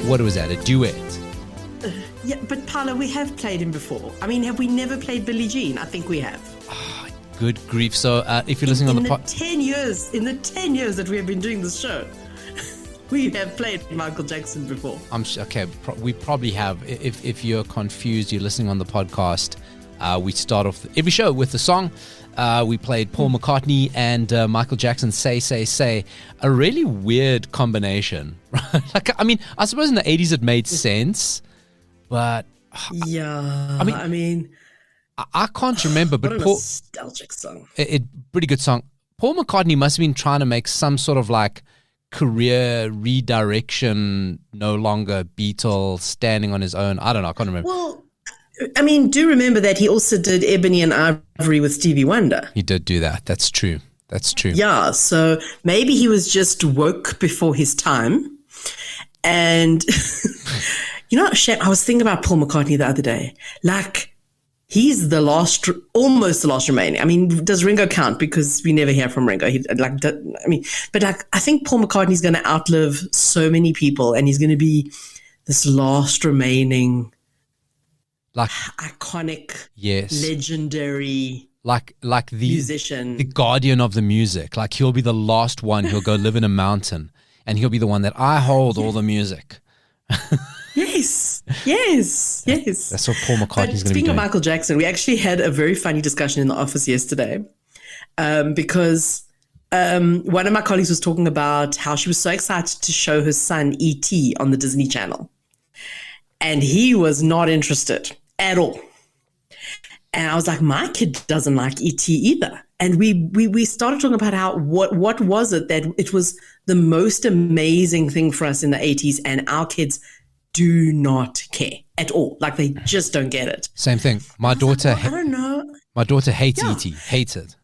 What was that? A duet? Yeah, but Paolo, we have played him before. I mean, have we never played Billie Jean? I think we have. Good grief. So if you're listening on the podcast... In the 10 years that we have been doing this show, we have played Michael Jackson before. Okay, we probably have. If you're confused, you're listening on the podcast, we start off every show with a song. We played Paul McCartney and Michael Jackson, Say. A really weird combination. I mean, I suppose in the 80s it made sense, but... Yeah, I mean... I can't remember, but what a nostalgic song. Pretty good song. Paul McCartney must have been trying to make some sort of like career redirection, no longer Beatle, standing on his own. I don't know. I can't remember. Well, I mean, do remember that he also did Ebony and Ivory with Stevie Wonder. He did do that. That's true. Yeah, so maybe he was just woke before his time. And, I was thinking about Paul McCartnney the other day. Like, he's almost the last remaining. I mean, does Ringo count? Because we never hear from Ringo. I think Paul McCartney's going to outlive so many people, and he's going to be this last remaining, iconic, legendary, like the musician, the guardian of the music. Like he'll be the last one. He'll go live in a mountain, and he'll be the one that I hold all the music. Yes. That's what Paul McCartney's going to be doing. Speaking of Michael Jackson, we actually had a very funny discussion in the office yesterday because one of my colleagues was talking about how she was so excited to show her son E.T. on the Disney Channel. And he was not interested at all. And I was like, my kid doesn't like E.T. either. And we started talking about how what was it that it was the most amazing thing for us in the 80s, and our kids do not care at all. Like they just don't get it. Same thing. My daughter, I don't know. My daughter hates E.T. Hates it.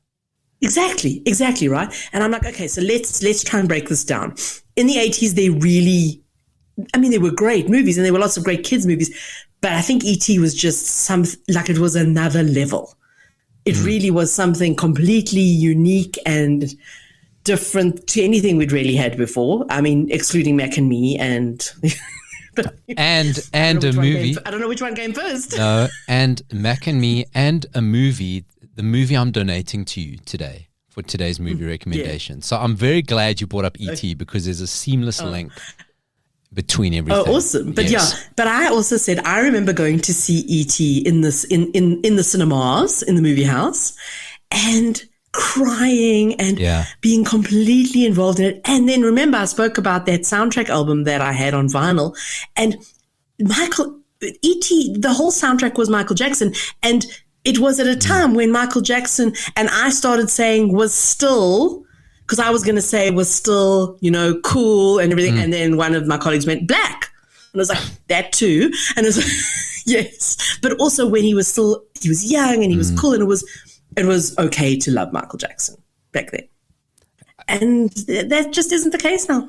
Exactly, right? And I'm like, okay, so let's try and break this down. In the 80s, they were great movies, and there were lots of great kids movies, but I think E.T. was just it was another level. It really was something completely unique and different to anything we'd really had before. I mean, excluding Mac and Me and and a movie. I don't know which one came first. No, and Mac and Me and a movie. The movie I'm donating to you today for today's movie recommendation. Yeah. So I'm very glad you brought up E.T. because there's a seamless link between everything. Oh, awesome. But but I also said, I remember going to see E.T. in the cinemas, in the movie house, and crying and being completely involved in it. And then remember, I spoke about that soundtrack album that I had on vinyl, and E.T., the whole soundtrack was Michael Jackson. And it was at a time when Michael Jackson, and I started saying was still, because I was going to say was still, cool and everything. And then one of my colleagues went black. And I was like, that too. And it was like, yes. But also when he was young and he was cool, and it was okay to love Michael Jackson back then. And that just isn't the case now.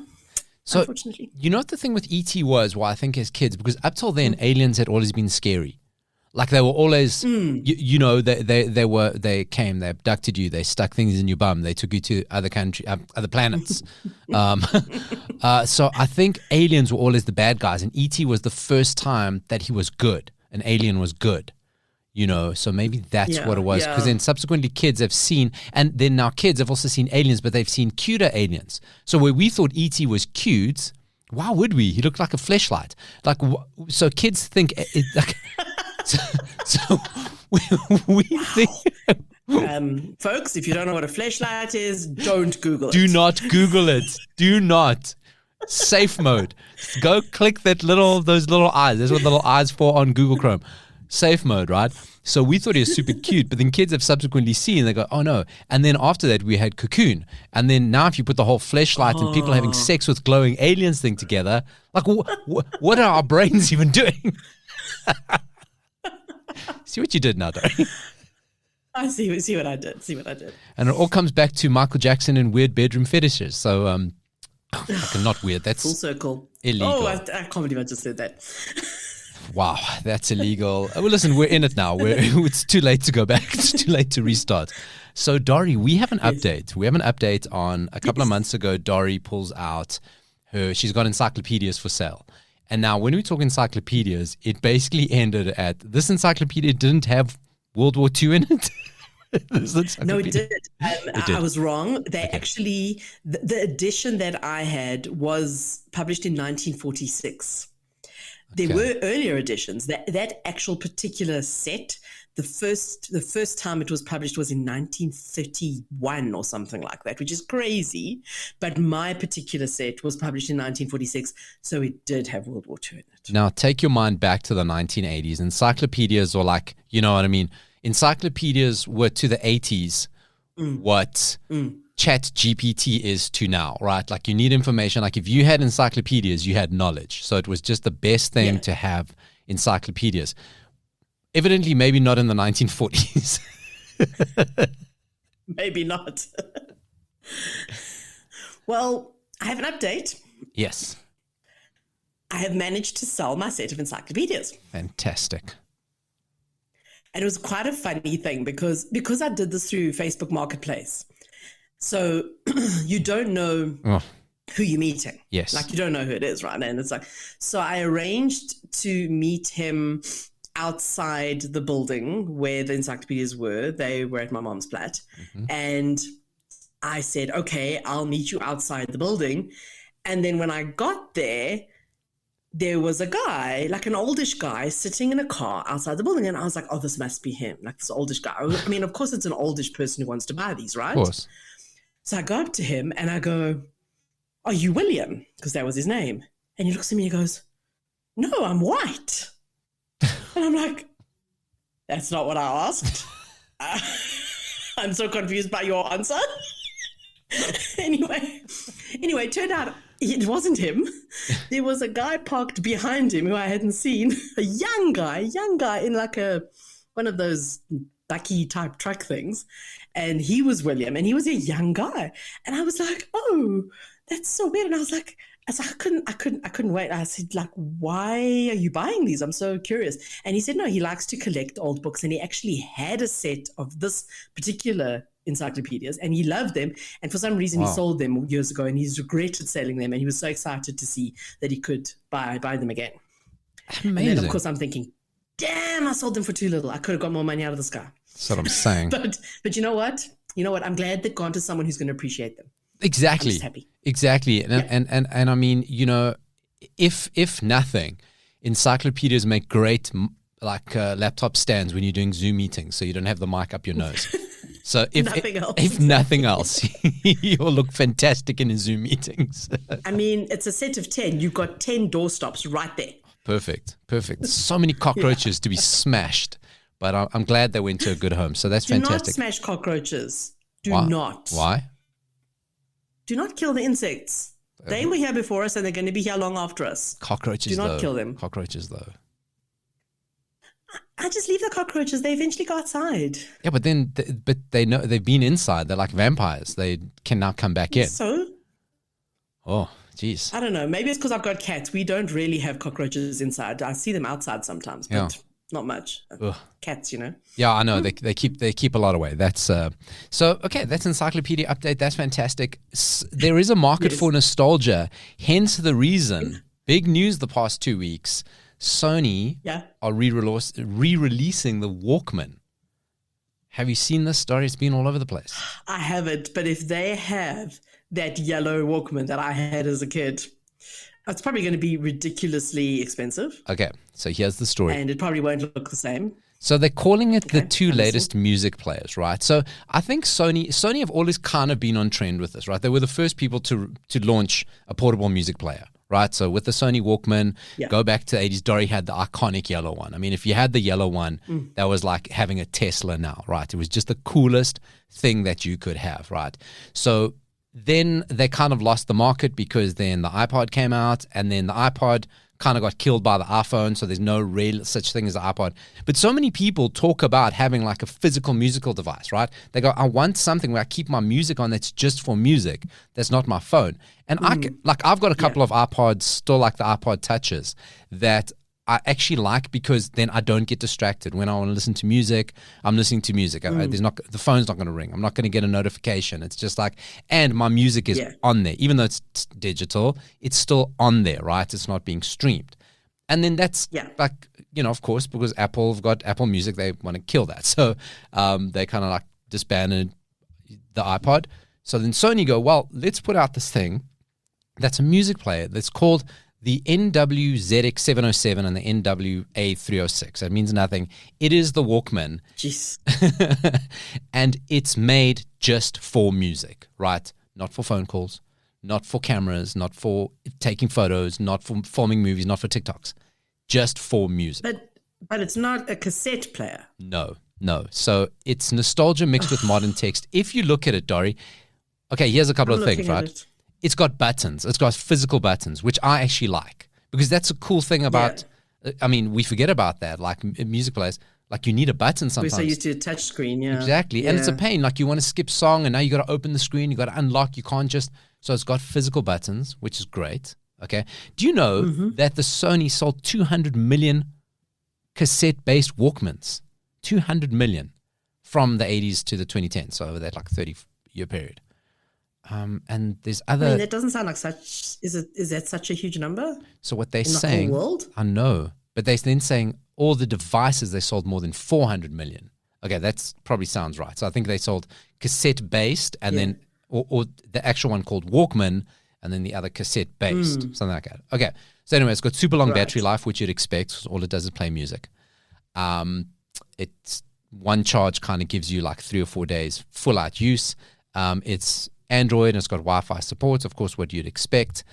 So, unfortunately. You know what the thing with E.T. was, I think as kids, because up till then, aliens had always been scary. Like they were always, they came, they abducted you, they stuck things in your bum, they took you to other planets. So I think aliens were always the bad guys, and E.T. was the first time that he was good. An alien was good, so maybe that's what it was. Because then subsequently kids have seen, and then now kids have also seen aliens, but they've seen cuter aliens. So where we thought E.T. was cute, why would we? He looked like a fleshlight. So kids think it like... So we think... folks, if you don't know what a fleshlight is, don't Google it. Do not Google it. Do not. Safe mode. Go click those little eyes. There's what little eyes for on Google Chrome. Safe mode, right? So we thought he was super cute, but then kids have subsequently seen, they go, oh no. And then after that, we had Cocoon. And then now if you put the whole fleshlight and people having sex with glowing aliens thing together, like what are our brains even doing? See what you did now, Dori. I see what I did. And it all comes back to Michael Jackson and weird bedroom fetishes. So, not weird. That's full circle. Illegal. Oh, I can't believe I just said that. Wow, that's illegal. Well, listen, we're in it now. It's too late to go back. It's too late to restart. So, Dori, we have an update. We have an update on a couple of months ago. Dori pulls out she's got encyclopedias for sale. And now when we talk encyclopedias, it basically ended at, this encyclopedia didn't have World War II in it. No, it did. It did. I was wrong. They actually, the edition that I had was published in 1946. There were earlier editions. That actual particular set, the first time it was published was in 1931 or something like that, which is crazy. But my particular set was published in 1946, so it did have World War II in it. Now, take your mind back to the 1980s. Encyclopedias were like, you know what I mean? Encyclopedias were to the 80s what Chat GPT is to now, right? Like you need information. Like if you had encyclopedias, you had knowledge. So it was just the best thing to have encyclopedias. Evidently, maybe not in the 1940s. Maybe not. Well, I have an update. Yes. I have managed to sell my set of encyclopedias. Fantastic. And it was quite a funny thing because I did this through Facebook Marketplace. So you don't know who you're meeting. Yes. Like you don't know who it is, right? And it's like, so I arranged to meet him outside the building where the encyclopedias were. They were at my mom's flat. Mm-hmm. And I said, okay, I'll meet you outside the building. And then when I got there was a guy, like an oldish guy, sitting in a car outside the building. And I was like, oh, this must be him, like this oldish guy. I mean, of course, it's an oldish person who wants to buy these, right? Of course. So I go up to him and I go, are you William? Because that was his name. And he looks at me and he goes, no, I'm white. And I'm like, that's not what I asked. I'm so confused by your answer. Anyway, it turned out it wasn't him. There was a guy parked behind him who I hadn't seen. A young guy in like one of those bucky type truck things. And he was William and he was a young guy. And I was like, oh, that's so weird. And I was like, I couldn't wait. I said, like, why are you buying these? I'm so curious. And he said, no, he likes to collect old books. And he actually had a set of this particular encyclopedias and he loved them. And for some reason, he sold them years ago and he's regretted selling them. And he was so excited to see that he could buy them again. Amazing. And then, of course, I'm thinking, damn, I sold them for too little. I could have got more money out of this guy. That's what I'm saying. But you know what? I'm glad they've gone to someone who's going to appreciate them. Exactly. I'm just happy. Exactly. And I mean, if nothing, encyclopedias make great laptop stands when you're doing Zoom meetings, so you don't have the mic up your nose. So if nothing else, you'll look fantastic in Zoom meetings. I mean, it's a set of 10. You've got 10 doorstops right there. Perfect. So many cockroaches to be smashed, but I'm glad they went to a good home. So that's fantastic. Do not smash cockroaches. Why? Not. Why? Do not kill the insects. They were here before us and they're going to be here long after us. Cockroaches, do not kill them. Cockroaches, though. I just leave the cockroaches. They eventually go outside. Yeah, but they know they've been inside. They're like vampires. They can now come back in. So? Oh, geez. I don't know. Maybe it's because I've got cats. We don't really have cockroaches inside. I see them outside sometimes, but not much. Cats, Yeah, I know. They keep a lot away. That's so okay. That's encyclopedia update. That's fantastic. There is a market for nostalgia. Hence the reason. Big news the past 2 weeks. Sony are re-releasing the Walkman. Have you seen this story? It's been all over the place. I haven't, but if they have that yellow Walkman that I had as a kid, it's probably going to be ridiculously expensive. Okay, so here's the story. And it probably won't look the same. So they're calling it the two latest music players, right? So I think Sony have always kind of been on trend with this, right? They were the first people to launch a portable music player. Right, so with the Sony Walkman, go back to the 80s, Dori had the iconic yellow one. I mean, if you had the yellow one, that was like having a Tesla now, right? It was just the coolest thing that you could have, right? So then they kind of lost the market because then the iPod came out and then the iPod kind of got killed by the iPhone, so there's no real such thing as an iPod. But so many people talk about having like a physical musical device, right? They go, I want something where I keep my music on that's just for music, that's not my phone. And I've got a couple of iPods, still like the iPod Touches, that I actually like, because then I don't get distracted. When I want to listen to music, I'm listening to music. The phone's not going to ring. I'm not going to get a notification. It's just like, and my music is on there. Even though it's digital, it's still on there, right? It's not being streamed. And then that's like, of course, because Apple have got Apple Music, they want to kill that. So they kind of like disbanded the iPod. So then Sony go, well, let's put out this thing that's a music player that's called the NWZX707 and the NWA306. That means nothing. It is the Walkman. Jeez. And it's made just for music, right? Not for phone calls, not for cameras, not for taking photos, not for filming movies, not for TikToks. Just for music. But it's not a cassette player. No. So it's nostalgia mixed with modern text. If you look at it, Dori, okay, here's a couple of things, right? It's got buttons. It's got physical buttons, which I actually like, because that's a cool thing about, I mean, we forget about that. Like music players, like you need a button sometimes. We're so used to a touch screen, Exactly. And it's a pain. Like you want to skip song and now you got to open the screen. You got to unlock. You can't just, so it's got physical buttons, which is great. Okay. Do you know that the Sony sold 200 million cassette-based Walkmans? 200 million from the 80s to the 2010s. So over that like 30-year period. And there's other. I mean, that doesn't sound like such. Is that such a huge number? So what they're saying, the whole world? I know, but they're then saying all the devices they sold more than 400 million. Okay, that's probably sounds right. So I think they sold cassette based, and then or the actual one called Walkman, and then the other cassette based, something like that. Okay, so anyway, it's got super long battery life, which you'd expect, because all it does is play music. It's one charge kind of gives you like 3 or 4 days full out use. It's Android, and it's got Wi-Fi support, of course, what you'd expect.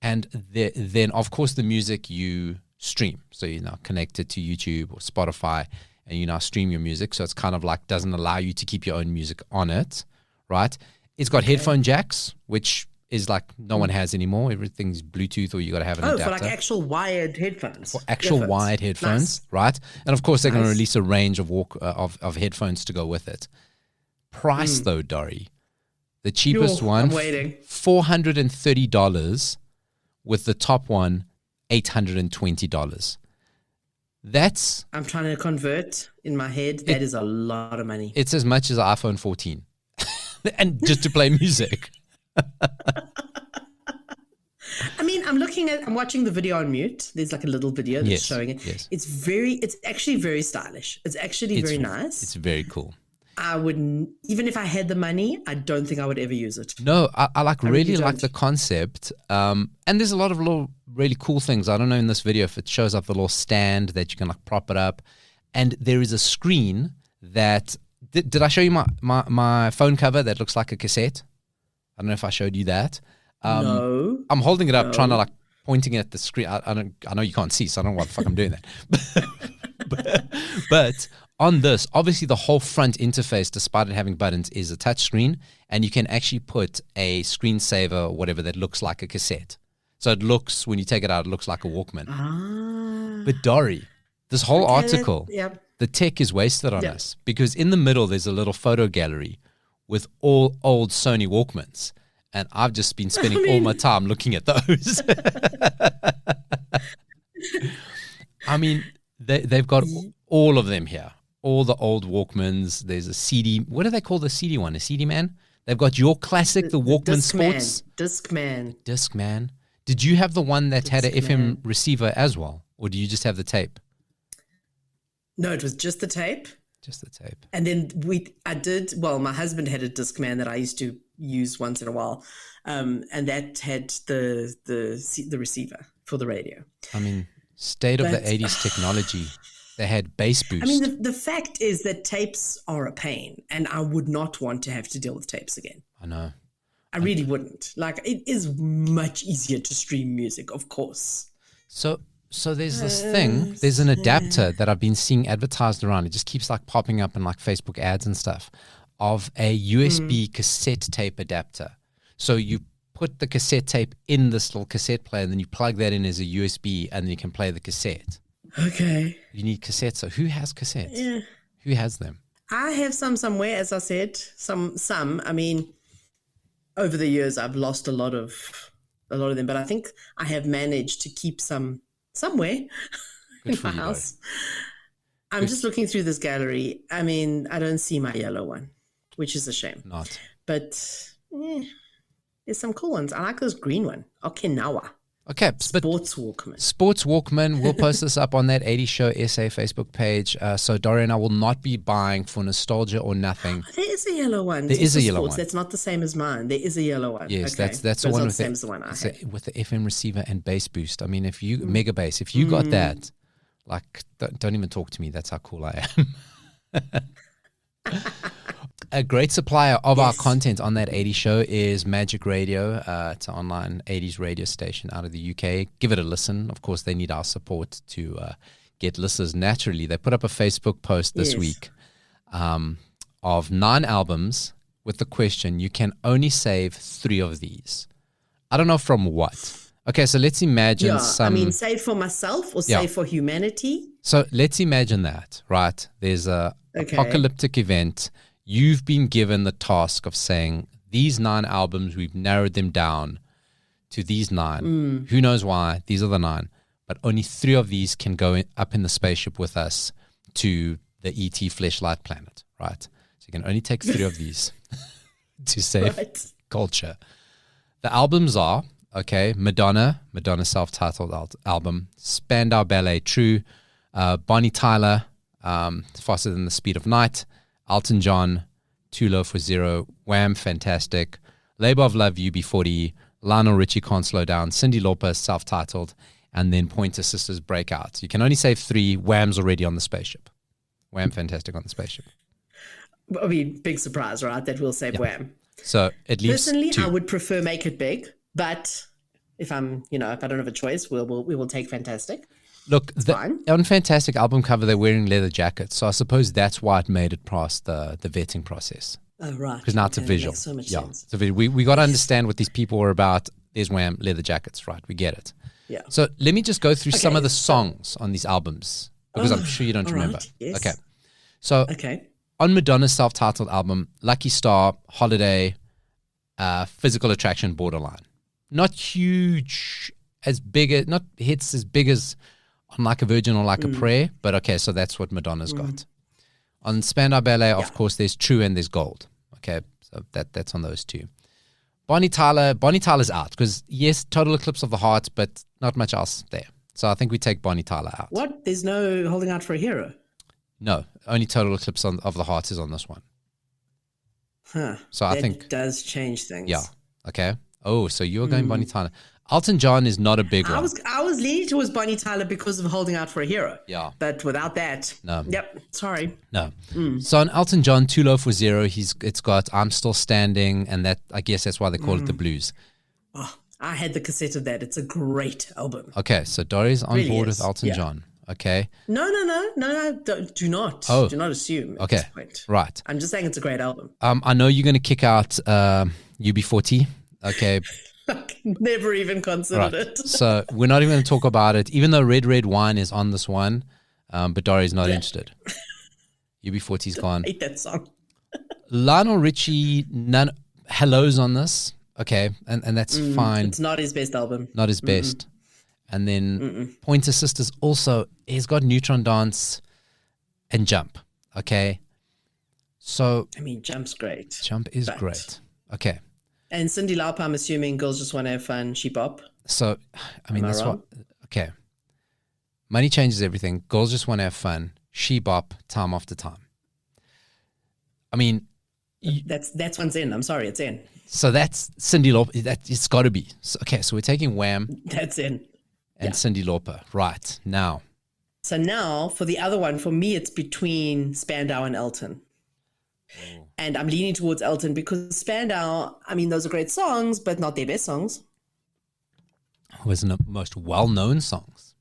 And then, of course, the music you stream. So you're now connected to YouTube or Spotify, and you now stream your music. So it's kind of like doesn't allow you to keep your own music on it, right? It's got headphone jacks, which is like no one has anymore. Everything's Bluetooth, or you got to have an adapter. For like actual wired headphones. For actual wired headphones, right? And of course, they're going to release a range of headphones to go with it. Price, though, Dori. The cheapest one, I'm waiting. $430, with the top one, $820. That's. I'm trying to convert in my head. That is a lot of money. It's as much as an iPhone 14, and just to play music. I mean, I'm watching the video on mute. There's like a little video that's showing it. Yes. It's actually very stylish. It's actually very nice. It's very cool. I wouldn't, even if I had the money, I don't think I would ever use it. No, I really like the concept. And there's a lot of little really cool things. I don't know in this video if it shows up the little stand that you can like prop it up. And there is a screen that, did I show you my phone cover that looks like a cassette? I don't know if I showed you that. No. I'm holding it up, trying to like pointing at the screen. I know you can't see, so I don't know why the fuck I'm doing that. But on this, obviously the whole front interface, despite it having buttons, is a touch screen, and you can actually put a screensaver or whatever that looks like a cassette. So it looks, when you take it out, it looks like a Walkman. But Dori, this whole article, the tech is wasted on us, because in the middle there's a little photo gallery with all old Sony Walkmans. And I've just been spending all my time looking at those. I mean, they've got all of them here. All the old Walkmans. There's a CD. What do they call the CD one? A CD man? They've got your classic, the Walkman Sports. Discman. Did you have the one that had an FM receiver as well? Or do you just have the tape? No, it was just the tape. Just the tape. And then my husband had a Discman that I used to use once in a while. And that had the receiver for the radio. I mean, state of the 80s technology. They had bass boost. I mean, the fact is that tapes are a pain, and I would not want to have to deal with tapes again. I know. I really wouldn't. Like, it is much easier to stream music, of course. So there's this thing, there's an adapter that I've been seeing advertised around. It just keeps like popping up in like Facebook ads and stuff, of a USB cassette tape adapter. So you put the cassette tape in this little cassette player, and then you plug that in as a USB, and then you can play the cassette. Okay. You need cassettes. So who has cassettes? Yeah. Who has them? I have some somewhere, as I said. Some. I mean, over the years, I've lost a lot of them, but I think I have managed to keep some somewhere. Good for my you, house. I'm just looking through this gallery. I mean, I don't see my yellow one, which is a shame. Not. But there's some cool ones. I like this green one. Okinawa. Okay. Sports Walkman. Sports Walkman. We'll post this up on that 80 Show SA Facebook page. So Dori and I will not be buying for nostalgia or nothing. There is a yellow one. There is a yellow one. That's not the same as mine. There is a yellow one. Yes, okay. that's the one with the same as the one I had. with the FM receiver and bass boost. I mean, if you mega bass, if you got that, like, don't even talk to me. That's how cool I am. A great supplier of our content on that 80 Show is Magic Radio. It's an online 80s radio station out of the UK. Give it a listen. Of course, they need our support to get listeners naturally. They put up a Facebook post this week of 9 albums with the question, you can only save 3 of these. I don't know from what. Okay, so let's imagine save for myself or save for humanity? So let's imagine that, right? There's a apocalyptic event. You've been given the task of saying, these 9 albums, we've narrowed them down to these 9. Who knows why? These are the 9. But only 3 of these can go up in the spaceship with us to the ET Fleshlight planet, right? So you can only take 3 of these to save culture. The albums are, Madonna self-titled album, Spandau Ballet, True, Bonnie Tyler, Faster Than the Speed of Night, Elton John, Too Low for Zero, Wham, Fantastic, Labor of Love, UB40, Lionel Richie, Can't Slow Down, Cyndi Lauper, self-titled, and then Pointer Sisters, Breakout. You can only save 3. Wham's already on the spaceship. Wham, Fantastic on the spaceship. I mean, big surprise, right? That will save Wham. So at least personally, 2. I would prefer Make It Big, but if I'm, if I don't have a choice, we will take Fantastic. Look, on Fantastic album cover, they're wearing leather jackets, so I suppose that's why it made it past the vetting process. Oh, right. Because now it's a visual. Makes so much sense. So we got to understand what these people were about. There's Wham, leather jackets, right? We get it. Yeah. So let me just go through some of the songs on these albums, because I'm sure you don't remember. Right, yes. Okay. So on Madonna's self-titled album, Lucky Star, Holiday, Physical Attraction, Borderline. Not huge, not hits as big as on Like a Virgin or Like a Prayer, but so that's what Madonna's got. On Spandau Ballet, of course, there's True and there's Gold. Okay, so that's on those 2. Bonnie Tyler's out, because yes, Total Eclipse of the Heart, but not much else there. So I think we take Bonnie Tyler out. What? There's no Holding Out for a Hero? No, only Total Eclipse of the Heart is on this one. Huh. So I think it does change things. Yeah. Okay. Oh, so you're going Bonnie Tyler. Elton John is not a big one. I was leaning towards Bonnie Tyler because of Holding Out for a Hero. Yeah. But without that, no. Yep. Sorry. No. So on Elton John, Too Low for Zero, it's got I'm Still Standing, and that I guess that's why they call it the blues. Oh, I had the cassette of that. It's a great album. Okay, so Dori's on board with Elton John. Okay. No. Do not assume at this point. Right. I'm just saying it's a great album. I know you're going to kick out UB40. Okay. Never even considered it. So we're not even going to talk about it, even though Red Red Wine is on this one, but Dori's not interested. UB40's gone. I hate that song. Lionel Richie, Hello's on this. Okay, and that's fine. It's not his best album. Not his best. And then Pointer Sisters also, he's got Neutron Dance and Jump. Okay. So. I mean, Jump's great. Jump is great. Okay. And Cyndi Lauper, I'm assuming Girls Just Want to Have Fun, She Bop. So, I mean, that's what. Okay. Money changes everything. Girls Just Want to Have Fun, She Bop, Time After Time. I mean. That's one's in. I'm sorry, it's in. So that's Cyndi Lauper. It's got to be. So, okay, so we're taking Wham. That's in. And Cyndi Lauper. Right, now. So now, for the other one, for me, it's between Spandau and Elton. Oh. And I'm leaning towards Elton because Spandau, I mean, those are great songs, but not their best songs. Was the most well-known songs.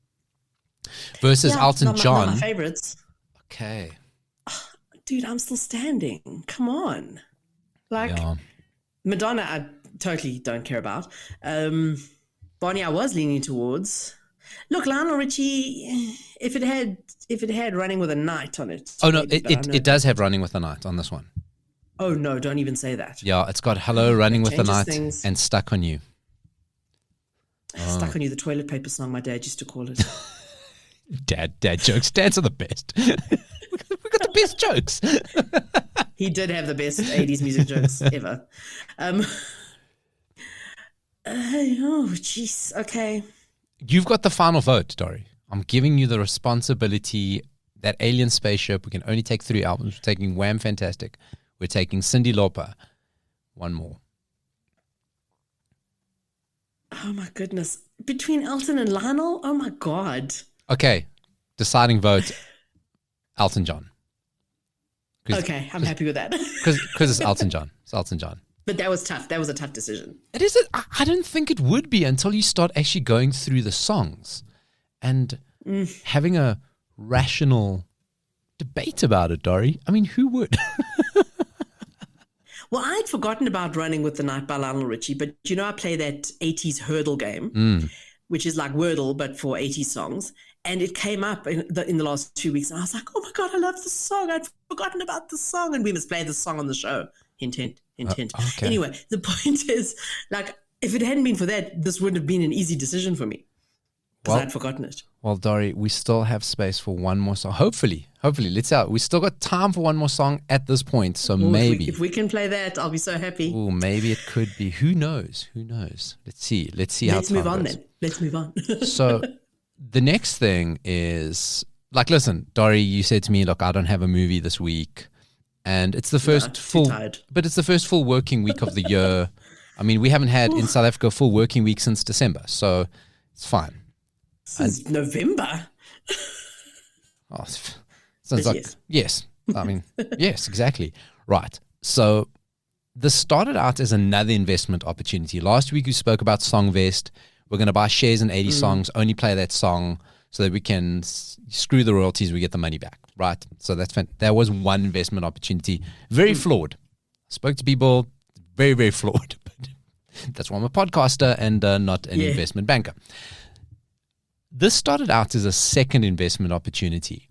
Versus Elton John. Not my favorites. Okay. Dude, I'm Still Standing. Come on. Madonna, I totally don't care about. Bonnie, I was leaning towards. Look, Lionel Richie, if it had Running with a Night on it. Oh, no, it does have Running with a Night on this one. Oh, no, don't even say that. Yeah, it's got Hello, Running with the Night, and Stuck on You. Stuck on You, the toilet paper song my dad used to call it. Dad jokes. Dads are the best. We got the best jokes. He did have the best 80s music jokes ever. Oh, jeez. Okay. You've got the final vote, Dori. I'm giving you the responsibility. That Alien Spaceship, we can only take 3 albums. We're taking Wham! Fantastic. We're taking Cyndi Lauper. One more. Oh, my goodness. Between Elton and Lionel? Oh, my God. Okay. Deciding vote, Elton John. Okay, I'm happy with that. Because it's Elton John. It's Elton John. But that was tough. That was a tough decision. It is. I don't think it would be until you start actually going through the songs and having a rational debate about it, Dori. I mean, who would? Well, I'd forgotten about Running with the Night by Lionel Richie, but I play that 80s hurdle game, which is like Wordle, but for 80s songs. And it came up in the last 2 weeks. And I was like, oh my God, I love this song. I'd forgotten about the song. And we must play the song on the show. Hint, hint, hint, hint. Okay. Anyway, the point is, like, if it hadn't been for that, this wouldn't have been an easy decision for me. Because I'd forgotten it. Well, Dori, we still have space for one more song. Hopefully, let's out. We still got time for one more song at this point. So maybe. If we can play that, I'll be so happy. Oh, maybe it could be. Who knows? Let's see. Let's move on then. Let's move on. So the next thing is, like, listen, Dori, you said to me, look, I don't have a movie this week. And it's the first it's the first full working week of the year. I mean, we haven't had in South Africa a full working week since December. So it's fine. Since November. Sounds like, yes. I mean, yes, exactly. Right. So this started out as another investment opportunity. Last week we spoke about Songvest. We're going to buy shares in 80 songs, only play that song so that we can screw the royalties, we get the money back. Right. So that was one investment opportunity. Very flawed. Spoke to people, very, very flawed. But that's why I'm a podcaster and not an investment banker. This started out as a second investment opportunity,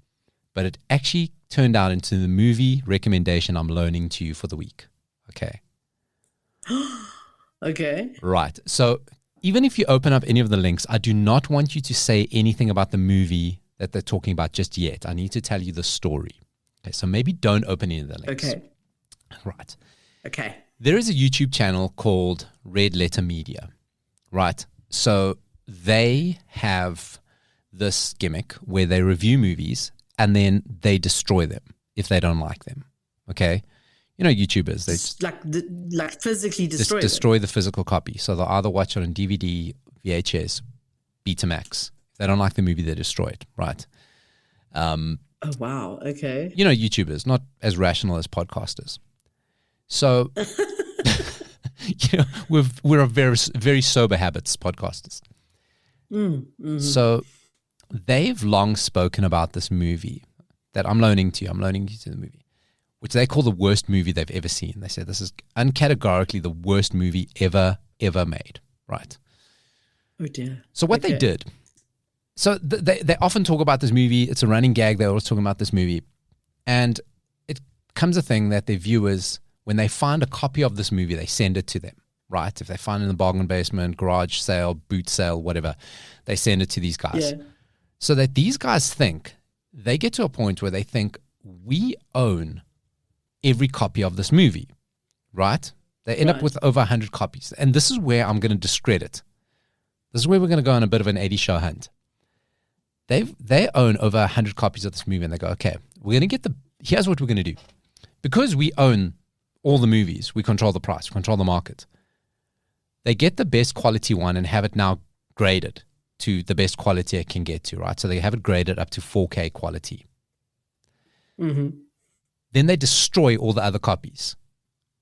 but it actually turned out into the movie recommendation I'm loaning to you for the week. Okay. Okay. Right. So even if you open up any of the links, I do not want you to say anything about the movie that they're talking about just yet. I need to tell you the story. Okay. So maybe don't open any of the links. Okay. Right. Okay. There is a YouTube channel called Red Letter Media. Right. So they have this gimmick where they review movies and then they destroy them if they don't like them. Okay. YouTubers, they like physically destroy the physical copy. So they'll either watch it on DVD, VHS, Betamax. If they don't like the movie, they destroy it. Right. Oh, wow. Okay. YouTubers, not as rational as podcasters. So, we're a very, very sober habits podcasters. So they've long spoken about this movie that I'm loaning to you. I'm loaning you to the movie, which they call the worst movie they've ever seen. They said this is uncategorically the worst movie ever made. Right. Oh, dear. So what they did, so they often talk about this movie. It's a running gag. They're always talking about this movie. And it comes a thing that their viewers, when they find a copy of this movie, they send it to them. Right? If they find it in the bargain basement, garage sale, boot sale, whatever, they send it to these guys. Yeah. So that these guys think, they get to a point where they think, we own every copy of this movie, right? They end up with over 100 copies. And this is where I'm going to discredit. This is where we're going to go on a bit of an 80 show hunt. They own over 100 copies of this movie, and they go, okay, we're going to here's what we're going to do. Because we own all the movies, we control the price, we control the market. They get the best quality one and have it now graded to the best quality it can get to, right? So they have it graded up to 4K quality. Mm-hmm. Then they destroy all the other copies,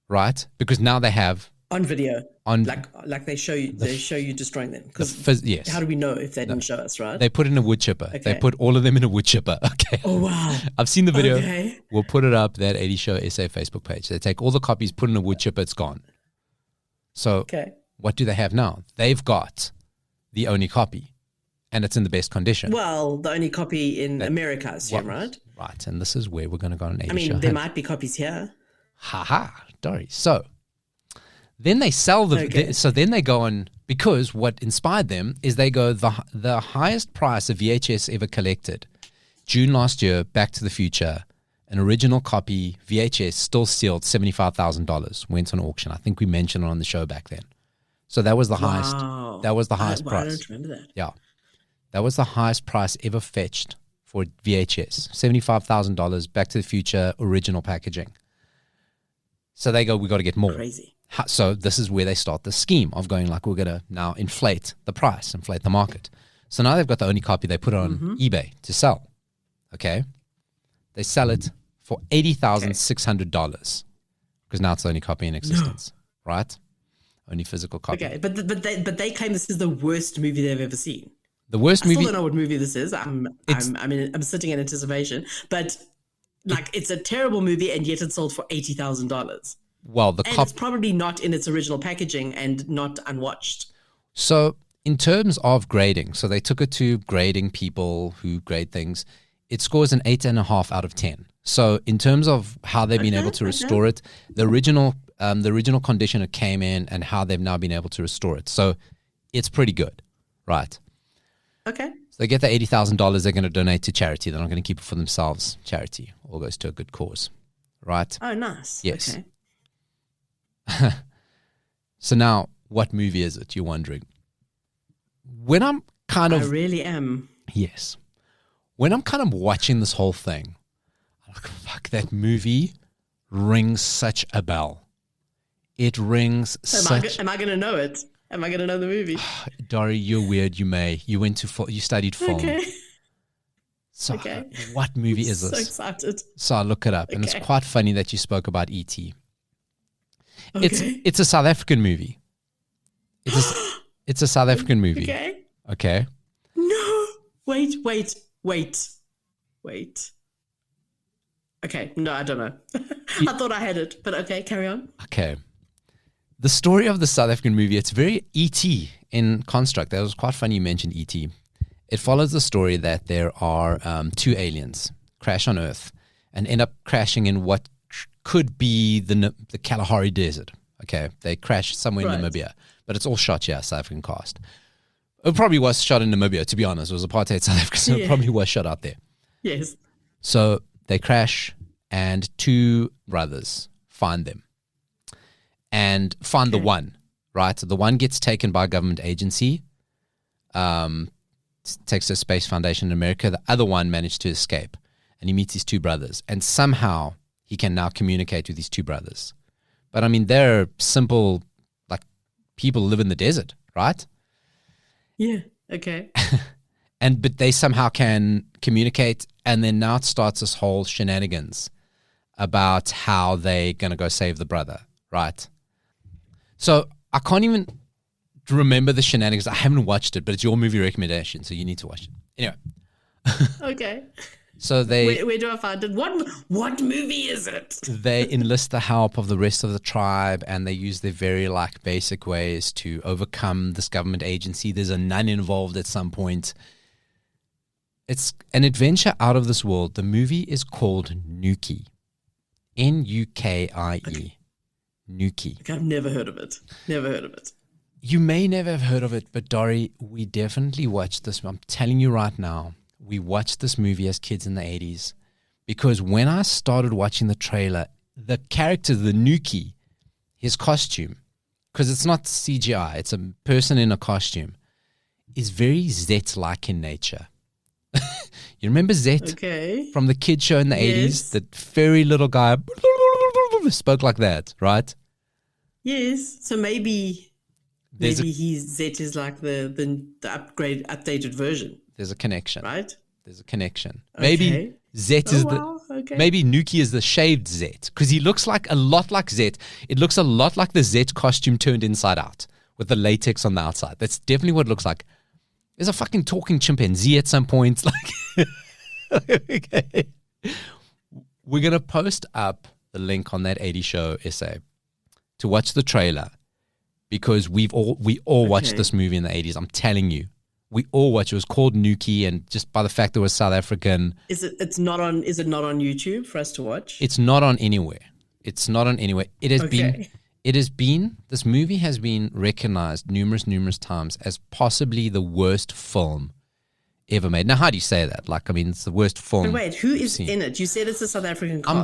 right? Because now they have on video, like they show you destroying them. Yes. How do we know if they didn't show us, right? They put in a wood chipper. Okay. They put all of them in a wood chipper. Okay. Oh wow! I've seen the video. Okay. We'll put it up that 80 Show SA Facebook page. They take all the copies, put in a wood chipper. It's gone. So what do they have now? They've got the only copy, and it's in the best condition. Well, the only copy in America, I assume, right? Right, and this is where we're going to go on an 80 show. I mean, there might be copies here. Ha, Dori. So Then they sell Okay. so then they go on, because what inspired them is they go, the highest price a VHS ever collected, June last year, Back to the Future, an original copy VHS, still sealed, $75,000, went on auction. I think we mentioned it on the show back then. So that was the highest. That was the highest price. I don't remember that. Yeah, that was the highest price ever fetched for VHS, $75,000. Back to the Future original packaging. So they go, we got to get more. Crazy. So this is where they start the scheme of going like, we're going to now inflate the price, inflate the market. So now they've got the only copy, they put it on eBay to sell. Okay. They sell it for $80,600 because now it's the only copy in existence, right? Only physical copy. Okay, but they claim this is the worst movie they've ever seen. The worst movie. I still don't know what movie this is. I'm sitting in anticipation, but like it's a terrible movie, and yet it's sold for $80,000. Well, it's probably not in its original packaging and not unwatched. So in terms of grading, so they took it to grading people who grade things. It scores an 8.5 out of 10. So in terms of how they've been able to restore it, the original condition it came in and how they've now been able to restore it. So it's pretty good, right? Okay. So they get the $80,000 they're going to donate to charity. They're not going to keep it for themselves. Charity all goes to a good cause, right? Oh, nice. Yes. Okay. So now, what movie is it? You're wondering. When I'm kind of... I really am. Yes. When I'm kind of watching this whole thing, I'm like, fuck, that movie rings such a bell. It rings Am I going to know it? Am I going to know the movie? Dori, you're weird. You may. You studied film. Okay. So what movie is this? So excited. So I look it up, and it's quite funny that you spoke about E.T. Okay. It's a South African movie. It's a South African movie. Okay. Okay. No. Wait. Okay. No, I don't know. I thought I had it, but okay, carry on. Okay. The story of the South African movie, it's very E.T. in construct. That was quite funny you mentioned E.T. It follows the story that there are two aliens crash on Earth and end up crashing in what could be the Kalahari Desert. Okay, they crash somewhere in Namibia, but it's all shot here, South African cast. It probably was shot in Namibia, to be honest. It was apartheid South Africa, so it probably was shot out there. Yes. So they crash, and two brothers find them and find the one, right? The one gets taken by a government agency, takes to Space Foundation in America. The other one managed to escape, and he meets his two brothers, and somehow he can now communicate with his two brothers. But I mean, they're simple, like people live in the desert, right? Yeah. Okay. But they somehow can communicate, and then now it starts this whole shenanigans about how they're going to go save the brother, right? So I can't even remember the shenanigans. I haven't watched it, but it's your movie recommendation, so you need to watch it. Anyway. Okay. So where do I find it? What movie is it? They enlist the help of the rest of the tribe, and they use their very basic ways to overcome this government agency. There's a nun involved at some point. It's an adventure out of this world. The movie is called Nukie. Nukie. Okay. Nukie. I've never heard of it. You may never have heard of it, but Dori, we definitely watched this. I'm telling you right now, we watched this movie as kids in the 80s because when I started watching the trailer, the character, the Nukie, his costume, because it's not CGI, it's a person in a costume, is very Zet-like in nature. You remember Zet from the kid show in the 80s? The furry little guy spoke like that, right? Yes. So maybe Zet is like the updated version. There's a connection. Right? There's a connection. Okay. Maybe Zet is maybe Nukie is the shaved Zet because he looks a lot like Zet. It looks a lot like the Zet costume turned inside out with the latex on the outside. That's definitely what it looks like. There's a fucking talking chimpanzee at some point. Okay. We're going to post up the link on that 80 show essay to watch the trailer because we all watched this movie in the 80s. I'm telling you. We all watched. It was called Nukie, and just by the fact it was South African. Is it not on YouTube for us to watch? It's not on anywhere. It has been This movie has been recognized numerous times as possibly the worst film ever made. Now, how do you say that? It's the worst film. But wait, who is in it? You said it's a South African cast.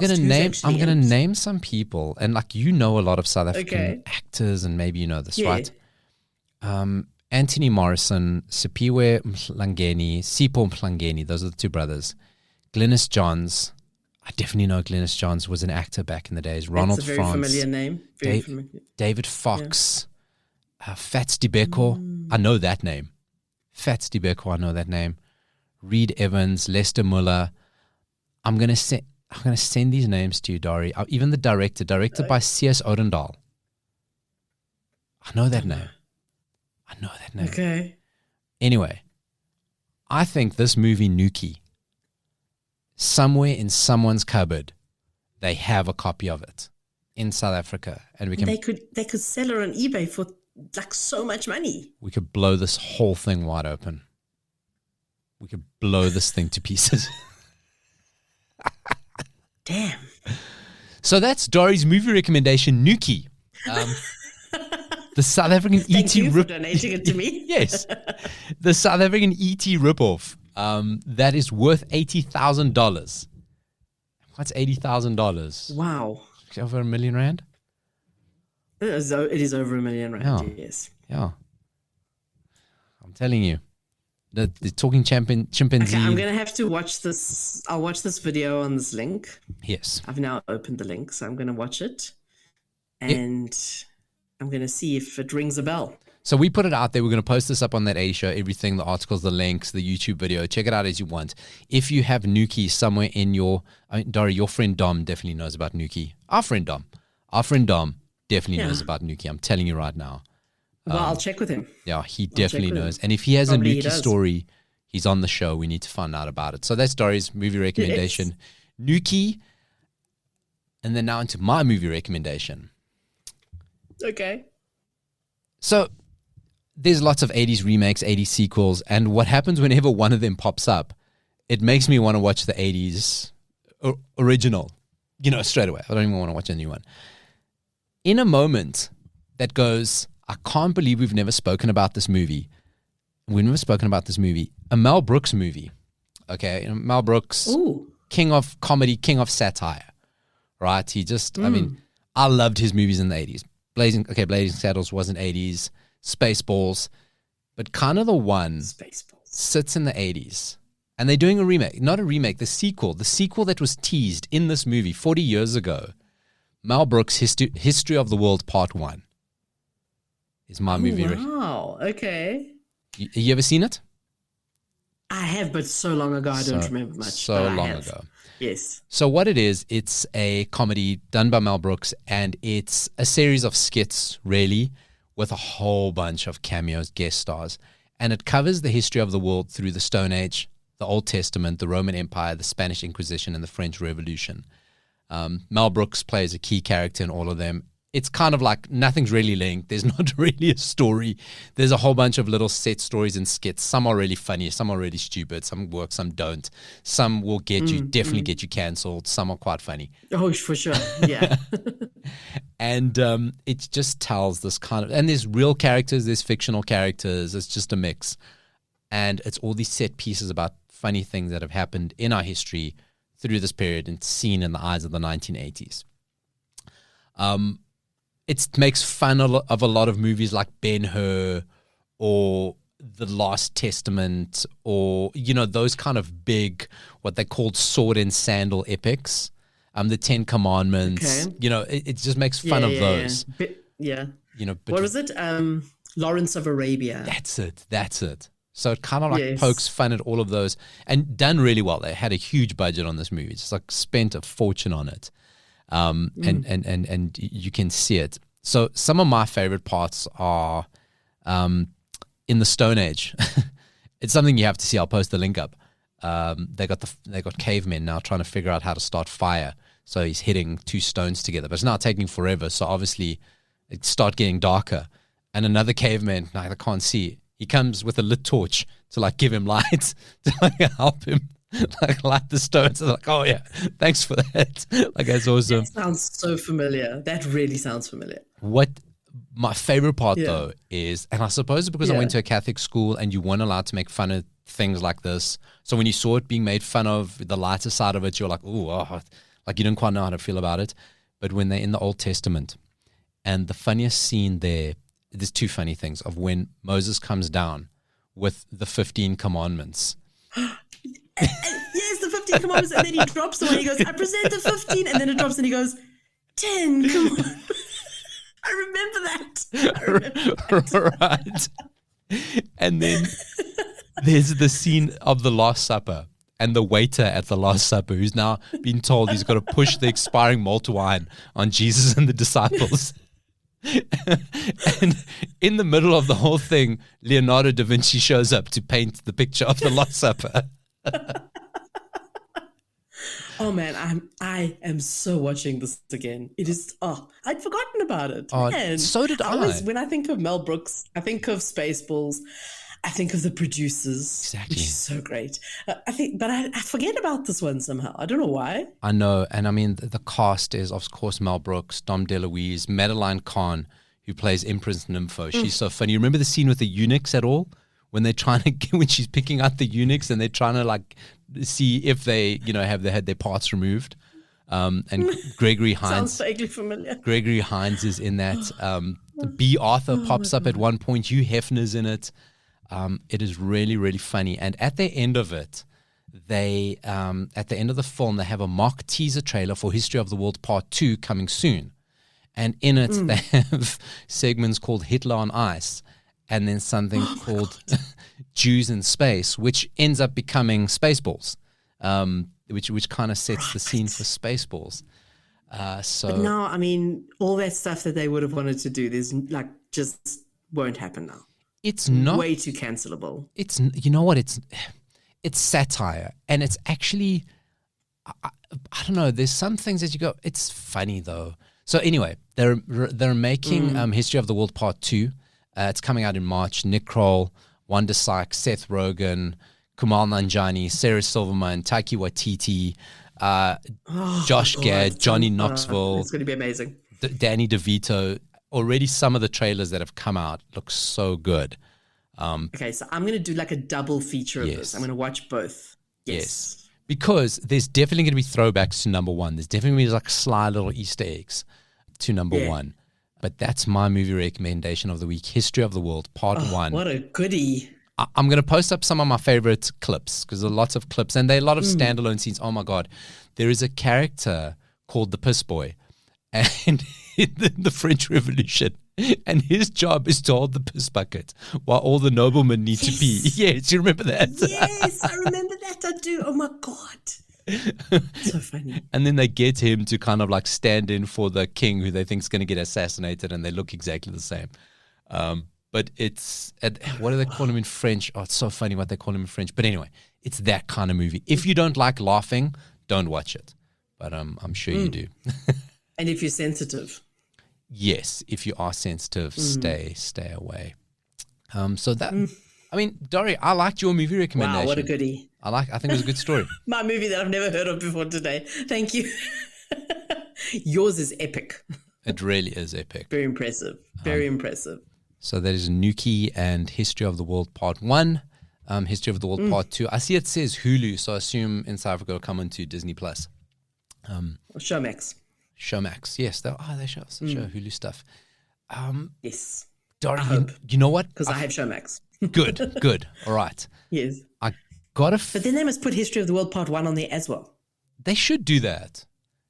I'm gonna name some people, and a lot of South African actors, and maybe you know this, right? Anthony Morrison, Sipiwe Mhlangeni, Sipho Mhlangeni, those are the two brothers. Glynis Johns, I definitely know Glynis Johns was an actor back in the days. Ronald That's a very France, familiar name. David Fox, Fats Dibeko, I know that name. Fats Dibeko, I know that name. Reed Evans, Lester Muller. I'm gonna send these names to you, Dori. Even the directed by C.S. Odendahl. I know that name. Okay. Anyway, I think this movie Nuki, somewhere in someone's cupboard, they have a copy of it in South Africa, and they could sell it on eBay for so much money. We could blow this whole thing wide open. We could blow this thing to pieces. Damn. So that's Dori's movie recommendation, Nuki. The South African E.T. Thank you for donating it to me. Yes. The South African E.T. ripoff. That is worth $80,000. What's $80,000? Wow. Over R1 million? It is over R1 million, yes. Yeah. I'm telling you. The talking chimpanzee. Okay, I'm going to have to watch this. I'll watch this video on this link. Yes. I've now opened the link, so I'm going to watch it. And I'm going to see if it rings a bell. So we put it out there. We're going to post this up on that 80 show, everything, the articles, the links, the YouTube video. Check it out as you want. If you have Nuki somewhere in Dori, your friend Dom definitely knows about Nuki. Our friend Dom definitely knows about Nuki. I'm telling you right now. Well, I'll check with him. Yeah, he definitely knows. And if he has a Nuki story, he's on the show. We need to find out about it. So that's Dori's movie recommendation. Yes. Nuki. And then now into my movie recommendation. Okay. So there's lots of 80s remakes, 80s sequels, and what happens whenever one of them pops up, it makes me want to watch the 80s original, straight away. I don't even want to watch a new one. In a moment that goes, I can't believe we've never spoken about this movie. We've never spoken about this movie. A Mel Brooks movie. Okay, Mel Brooks, king of comedy, king of satire. Right? He just, I loved his movies in the 80s. Blazing Saddles wasn't 80s. Spaceballs. But kind of the one sits in the 80s. And they're doing a remake. Not a remake, the sequel. The sequel that was teased in this movie 40 years ago. Mel Brooks' History of the World Part 1 is my movie. Wow, okay. You ever seen it? I have, but so long ago I don't remember much. So long ago. Yes. So what it is, it's a comedy done by Mel Brooks, and it's a series of skits, really, with a whole bunch of cameos, guest stars. And it covers the history of the world through the Stone Age, the Old Testament, the Roman Empire, the Spanish Inquisition, and the French Revolution. Mel Brooks plays a key character in all of them. It's kind of like nothing's really linked. There's not really a story. There's a whole bunch of little set stories and skits. Some are really funny. Some are really stupid. Some work, some don't. Some will definitely get you cancelled. Some are quite funny. Oh, for sure. Yeah. And it just tells this kind of, and there's real characters, there's fictional characters. It's just a mix. And it's all these set pieces about funny things that have happened in our history through this period and seen in the eyes of the 1980s. It makes fun of a lot of movies like Ben-Hur or The Last Testament or, those kind of big, what they called sword and sandal epics. The Ten Commandments. Okay. It just makes fun of those. Yeah. What was it? Lawrence of Arabia. That's it. So it kind of pokes fun at all of those and done really well. They had a huge budget on this movie. It's like spent a fortune on it. And you can see it. So some of my favorite parts are in the Stone Age. It's something you have to see. I'll post the link up. They got cavemen now trying to figure out how to start fire. So he's hitting two stones together, but it's not taking forever. So obviously it starts getting darker. And another caveman, I can't see. He comes with a lit torch to give him light to help him. Light the stones. Oh yeah, thanks for that. That's awesome. That sounds so familiar. That really sounds familiar. What my favorite part though is, and I suppose because I went to a Catholic school and you weren't allowed to make fun of things like this. So when you saw it being made fun of, the lighter side of it, you're like, like you didn't quite know how to feel about it. But when they're in the Old Testament, and the funniest scene there's two funny things of when Moses comes down with the 15 commandments. Yes, the 15 commandments, and then he drops the one. He goes, I present the 15, and then it drops, and he goes, 10 commandments. I remember that. Right. And then there's the scene of the Last Supper and the waiter at the Last Supper who's now been told he's got to push the expiring malt wine on Jesus and the disciples. And in the middle of the whole thing, Leonardo da Vinci shows up to paint the picture of the Last Supper. Oh man, I am so watching this again. It is, I'd forgotten about it. Oh, man. So did I. When I think of Mel Brooks, I think of Spaceballs. I think of the producers, exactly, which is so great. I forget about this one somehow. I don't know why. I know, and I mean the cast is of course Mel Brooks, Dom DeLuise, Madeline Kahn, who plays Empress Nympho. She's so funny. You remember the scene with the eunuchs at all? When they're trying to, when she's picking out the eunuchs and they're trying to like see if they, have had their parts removed. And Gregory Hines. Sounds vaguely familiar. Gregory Hines is in that. B. Arthur pops up at one point. Hugh Hefner's in it. It is really, really funny. And at the end of it, at the end of the film, they have a mock teaser trailer for History of the World Part 2 coming soon. And in it, they have segments called Hitler on Ice, and then something called Jews in Space, which ends up becoming Spaceballs, which kind of sets the scene for Spaceballs. But now, I mean, all that stuff that they would have wanted to do, there's like just won't happen now. It's not way too cancelable. It's, you know what? It's satire, and it's actually, I don't know. There's some things that you go, it's funny though. So anyway, they're making History of the World Part 2. It's coming out in March. Nick Kroll, Wanda Sykes, Seth Rogen, Kumail Nanjiani, Sarah Silverman, Taiki Waititi, Josh Gad, Johnny Knoxville. It's going to be amazing. Danny DeVito. Already some of the trailers that have come out look so good. Okay, so I'm going to do like a double feature of this. I'm going to watch both. Yes. Because there's definitely going to be throwbacks to number one. There's definitely going to be like sly little Easter eggs to number one. But that's my movie recommendation of the week, History of the World, Part 1. What a goodie. I'm going to post up some of my favorite clips because there are lots of clips and there are a lot of standalone scenes. Oh, my God. There is a character called the Piss Boy and in the French Revolution, and his job is to hold the piss bucket while all the noblemen need to pee. Yes, you remember that? Yes, I remember that. I do. Oh, my God. So funny. And then they get him to kind of like stand in for the king who they think is going to get assassinated, and they look exactly the same. But it's, what do they call him in French? Oh, it's so funny what they call him in French. But anyway, it's that kind of movie. If you don't like laughing, don't watch it. But I'm sure you do. And if you're sensitive. Yes, if you are sensitive, stay away. So that, I mean, Dori, I liked your movie recommendation. Wow, what a goodie. I think it was a good story. My movie that I've never heard of before today. Thank you. Yours is epic. It really is epic. Very impressive. Very impressive. So that is Nuki and History of the World Part 1, History of the World Part 2. I see it says Hulu, so I assume in South Africa it'll come onto Disney+. Showmax. Showmax, yes. They show Hulu stuff. Yes. Dori, you know what? Because I have Showmax. Good. All right. Yes. I got to... But then they must put History of the World Part 1 on there as well. They should do that.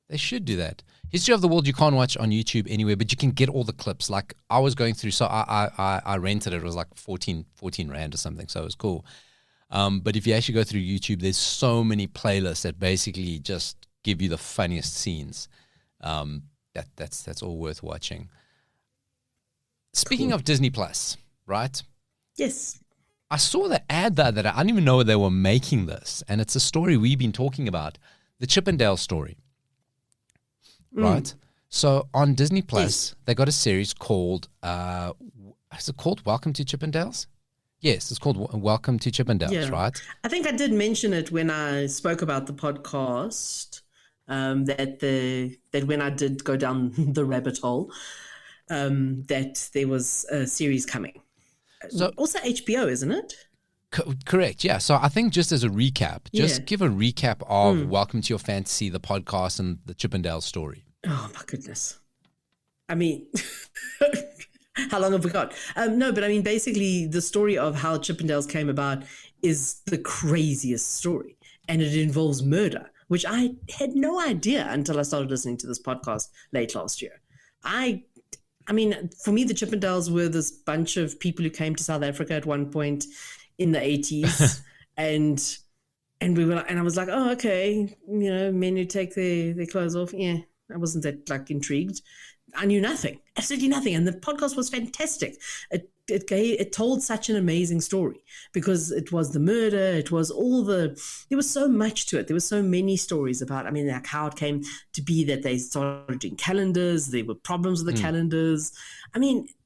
History of the World you can't watch on YouTube anywhere, but you can get all the clips. Like I was going through, so I rented it. It was like 14 Rand or something, so it was cool. But if you actually go through YouTube, there's so many playlists that basically just give you the funniest scenes. That's all worth watching. Speaking of Disney Plus, right? Yes. I saw the ad that I didn't even know they were making this, and it's a story we've been talking about, the Chippendale story, right? So on Disney Plus, they got a series called, is it called Welcome to Chippendales? Yes, it's called Welcome to Chippendales, right? I think I did mention it when I spoke about the podcast, that when I did go down the rabbit hole, that there was a series coming. So, also HBO, isn't it? Correct, yeah. So I think just as a recap, give a recap of Welcome to Your Fantasy, the podcast, and the Chippendale story. Oh, my goodness. I mean, how long have we got? No, but I mean, basically, the story of how Chippendales came about is the craziest story. And it involves murder, which I had no idea until I started listening to this podcast late last year. I mean, for me, the Chippendales were this bunch of people who came to South Africa at one point in the 80s. and we were like, and I was like, oh, okay, men who take their clothes off. Yeah, I wasn't that intrigued. I knew nothing, absolutely nothing. And the podcast was fantastic. It told such an amazing story because it was the murder. It was there was so much to it. There were so many stories about, like how it came to be that they started doing calendars. There were problems with the calendars.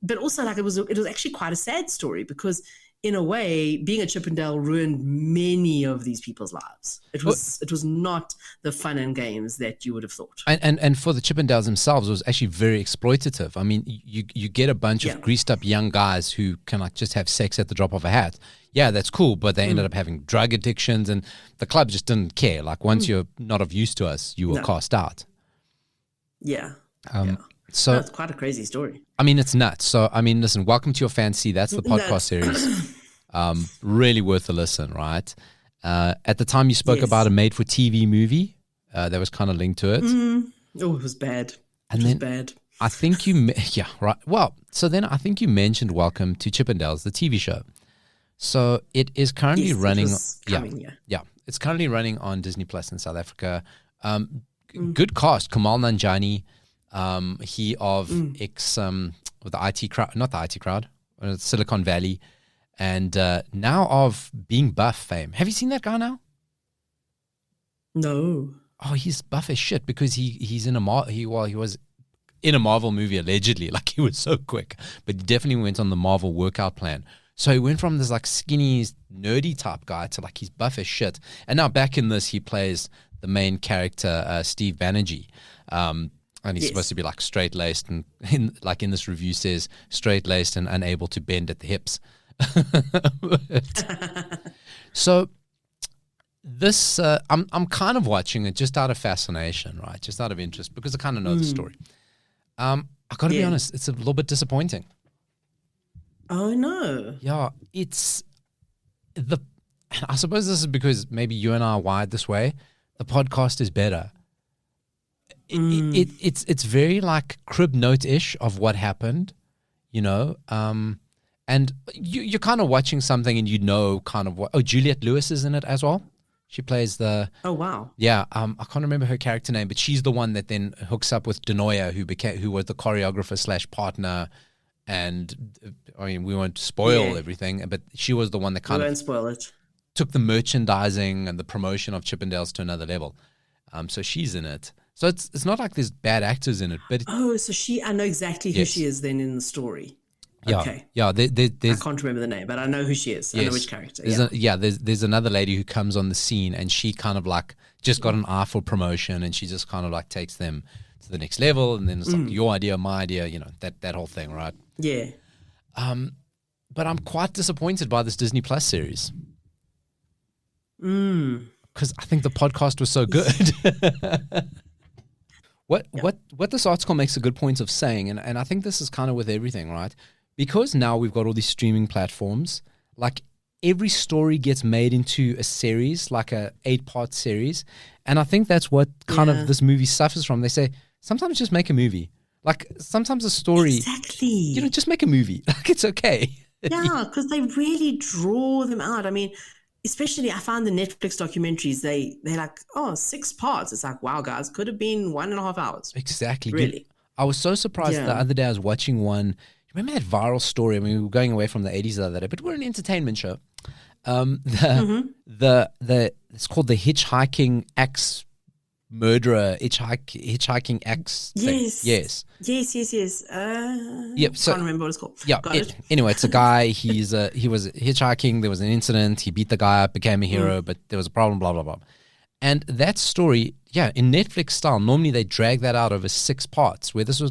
But also it was actually quite a sad story because in a way, being a Chippendale ruined many of these people's lives. It was not the fun and games that you would have thought. And for the Chippendales themselves, it was actually very exploitative. I mean, you get a bunch of greased up young guys who can just have sex at the drop of a hat. Yeah, that's cool, but they ended up having drug addictions, and the club just didn't care. Like once you're not of use to us, you were cast out. Yeah. So it's quite a crazy story. It's nuts. So, listen, Welcome to Your Fantasy. That's the podcast series. Really worth a listen, right? At the time you spoke about a made-for-TV movie that was kind of linked to it. Oh, it was bad. It was bad. I think right. Well, so then I think you mentioned Welcome to Chippendales, the TV show. So it is currently running. It's currently running on Disney Plus in South Africa. Good cast. Kamal Nanjiani. He of with the IT crowd, not the IT crowd, Silicon Valley, and now of Being Buff fame. Have you seen that guy now? No. Oh, he's buff as shit because he's in he was in a Marvel movie allegedly. Like he was so quick, but he definitely went on the Marvel workout plan. So he went from this skinny, nerdy type guy to he's buff as shit. And now back in this, he plays the main character, Steve Banerjee. And he's supposed to be straight-laced, and in this review says straight-laced and unable to bend at the hips. So this, I'm kind of watching it just out of fascination, right? Just out of interest because I kind of know the story. I got to be honest, it's a little bit disappointing. Oh no! Yeah, I suppose this is because maybe you and I are wired this way. The podcast is better. It's very crib note-ish of what happened, and you're kind of watching something and kind of what. Oh, Juliette Lewis is in it as well. She plays the. Oh wow! Yeah, I can't remember her character name, but she's the one that then hooks up with Denoya, who was the choreographer / partner, and we won't spoil everything, but she was the one that we won't spoil it. Took the merchandising and the promotion of Chippendales to another level. So she's in it. So it's not like there's bad actors in it, but so I know exactly who she is then in the story. Yeah, okay. Yeah. I can't remember the name, but I know who she is. I know which character. There's another lady who comes on the scene, and she kind of just got an eye for promotion, and she just kind of takes them to the next level, and then it's your idea, my idea, that whole thing, right? Yeah. But I'm quite disappointed by this Disney Plus series. Because I think the podcast was so good. What this article makes a good point of saying, and I think this is kind of with everything, right? Because now we've got all these streaming platforms, every story gets made into a series, a 8-part series. And I think that's what kind of this movie suffers from. They say, sometimes just make a movie. Sometimes a story, exactly. Just make a movie. It's okay. Yeah, because they really draw them out. Especially I find the Netflix documentaries, they're 6 parts. It's wow, guys, could have been 1.5 hours. Exactly. Really. I was so surprised the other day I was watching one. Remember that viral story? We were going away from the 80s the other day, but we're an entertainment show. It's called the Hitchhiking Axe Murderer, Hitchhiking Axe. Yes. Yes. Yep. So, can't remember what it's called. Yeah. Anyway, it's a guy. He was hitchhiking. There was an incident. He beat the guy up, became a hero, but there was a problem. Blah blah blah. And that story, in Netflix style, normally they drag that out over 6 parts. Where this was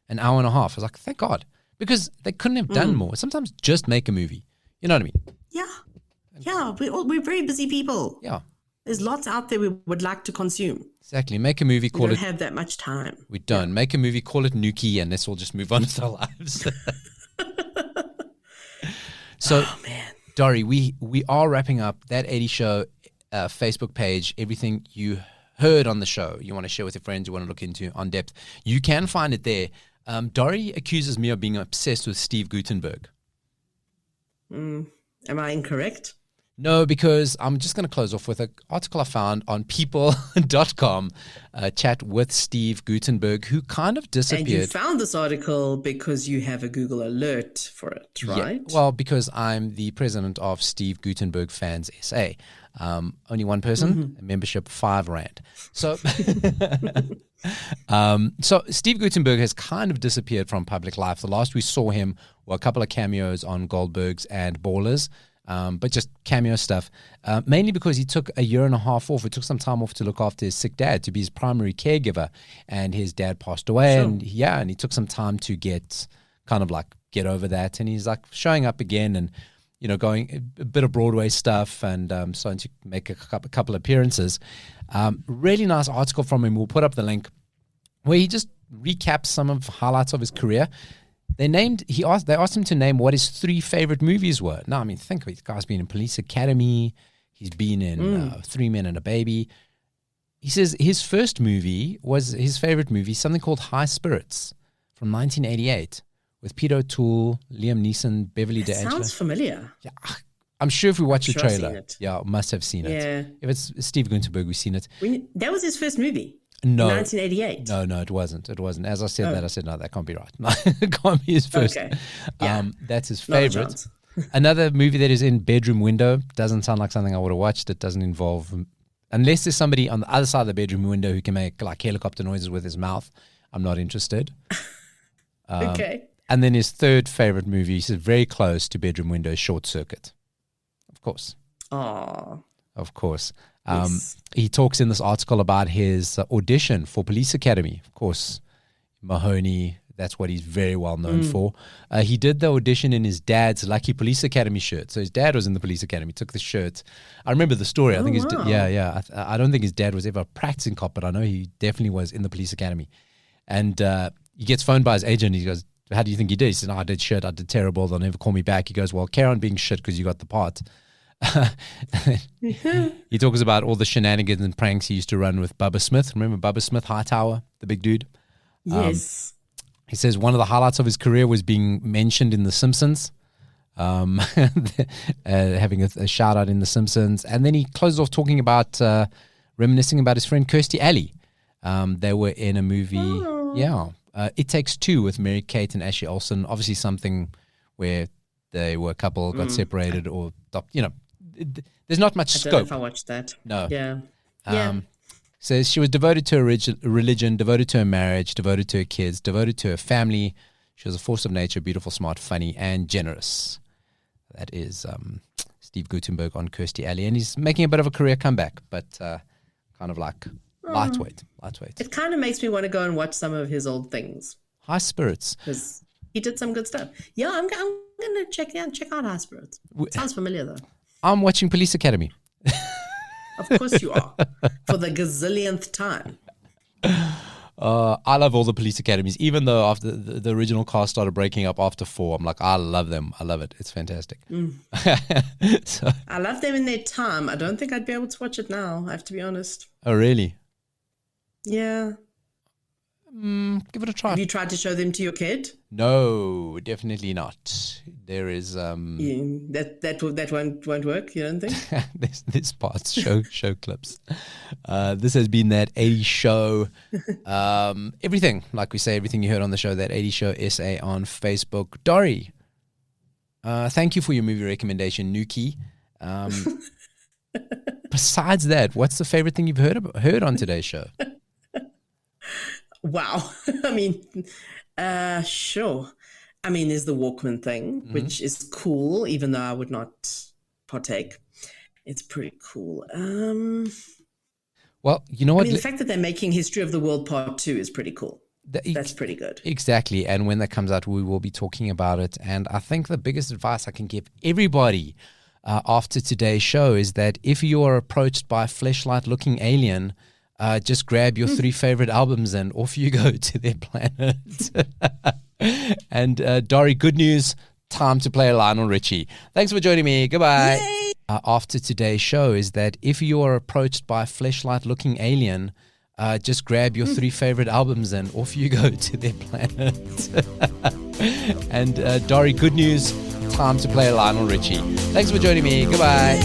an hour and a half. I was like, thank God. Because they couldn't have done more. Sometimes just make a movie. You know what I mean? Yeah. Yeah, we're very busy people. Yeah. There's lots out there we would like to consume. Exactly. Make a movie, call it... We don't have that much time. We don't. Make a movie, call it Nuki, and let's all just move on with our lives. So, oh, man. Dori, we are wrapping up that 80 Show Facebook page. Everything you heard on the show, you want to share with your friends, you want to look into on depth, you can find it there. Dori accuses me of being obsessed with Steve Guttenberg. Am I incorrect? No, because I'm just going to close off with an article I found on people.com, chat with Steve Guttenberg, who kind of disappeared. And you found this article because you have a Google alert for it, right? Yeah, well, because I'm the president of Steve Guttenberg Fans SA. Only one person, a membership, R5. So, so Steve Guttenberg has kind of disappeared from public life. The last we saw him were a couple of cameos on Goldbergs and Ballers. But just cameo stuff, mainly because he took a year and a half off. It took some time off to look after his sick dad, to be his primary caregiver, and his dad passed away. Sure. And he took some time to get over that. And he's like showing up again and, going a bit of Broadway stuff and starting to make a couple appearances. Really nice article from him. We'll put up the link where he just recaps some of highlights of his career. They asked him to name what his 3 favorite movies were. Now, I mean, think of it. The guy's been in Police Academy. He's been in 3 Men and a Baby. He says his first movie was his favorite movie, something called High Spirits from 1988 with Peter O'Toole, Liam Neeson, Beverly D'Angelo. Sounds familiar. Yeah, I'm sure if we watch the I've trailer. seen it. Yeah, must have seen it. Yeah. If it's Steve Guttenberg, we've seen it. That was his first movie. No. 1988. No, it wasn't. As I said that, I said, no, that can't be right. No, it can't be his first. Okay. Yeah. That's his Not a favorite. chance. Another movie that is in Bedroom Window doesn't sound like something I would have watched. It doesn't involve, unless there's somebody on the other side of the bedroom window who can make like helicopter noises with his mouth. I'm not interested. Okay. And then his third favorite movie, he says very close to Bedroom Window, Short Circuit. Of course. Aww. Of course. Yes. He talks in this article about his audition for Police Academy. Of course, Mahoney, that's what he's very well known for. He did the audition in his dad's Lucky Police Academy shirt. So his dad was in the Police Academy, took the shirt. I remember the story. I think wow. I don't think his dad was ever a practicing cop, but I know he definitely was in the Police Academy. And he gets phoned by his agent. He goes, how do you think you did? He said, I did shit. I did terrible. They'll never call me back. He goes, well, carry on being shit because you got the part. He talks about all the shenanigans and pranks he used to run with Bubba Smith. Remember Bubba Smith, Hightower, the big dude? Yes. He says one of the highlights of his career was being mentioned in The Simpsons, having a shout out in The Simpsons. And then he closed off talking about reminiscing about his friend Kirstie Alley. They were in a movie, It Takes Two with Mary Kate and Ashley Olsen. Obviously something where they were a couple, got separated or stopped, there's not much scope. I don't know if I watched that. No. Yeah. Says she was devoted to her religion, devoted to her marriage, devoted to her kids, devoted to her family. She was a force of nature, beautiful, smart, funny, and generous. That is Steve Guttenberg on Kirstie Alley. And he's making a bit of a career comeback, but kind of like lightweight. It kind of makes me want to go and watch some of his old things. High Spirits. Because he did some good stuff. Yeah, I'm going to check out High Spirits. Sounds familiar, though. I'm watching Police Academy. Of course you are. For the gazillionth time. I love all the Police Academies. Even though after the original cast started breaking up after 4, I'm like, I love them. I love it. It's fantastic. So, I love them in their time. I don't think I'd be able to watch it now, I have to be honest. Oh, really? Yeah. Give it a try. Have you tried to show them to your kid? No, definitely not. There is that won't work. You don't think? this part's show clips. This has been that 80 show. Everything, like we say, everything you heard on the show. That 80 show SA on Facebook. Dori, thank you for your movie recommendation, Nuki. Besides that, what's the favorite thing you've heard on today's show? Wow. I mean, sure. I mean, there's the Walkman thing, which is cool, even though I would not partake. It's pretty cool. Well, you know what? I mean, the fact that they're making History of the World Part 2 is pretty cool. That's pretty good. Exactly. And when that comes out, we will be talking about it. And I think the biggest advice I can give everybody after today's show is that if you are approached by a fleshlight-looking alien, just grab your 3 favorite albums and off you go to their planet. And Dori, good news. Time to play Lionel Richie. Thanks for joining me. Goodbye. After today's show is that if you are approached by a fleshlight-looking alien, just grab your 3 favorite albums and off you go to their planet. And Dori, good news. Time to play Lionel Richie. Thanks for joining me. Goodbye.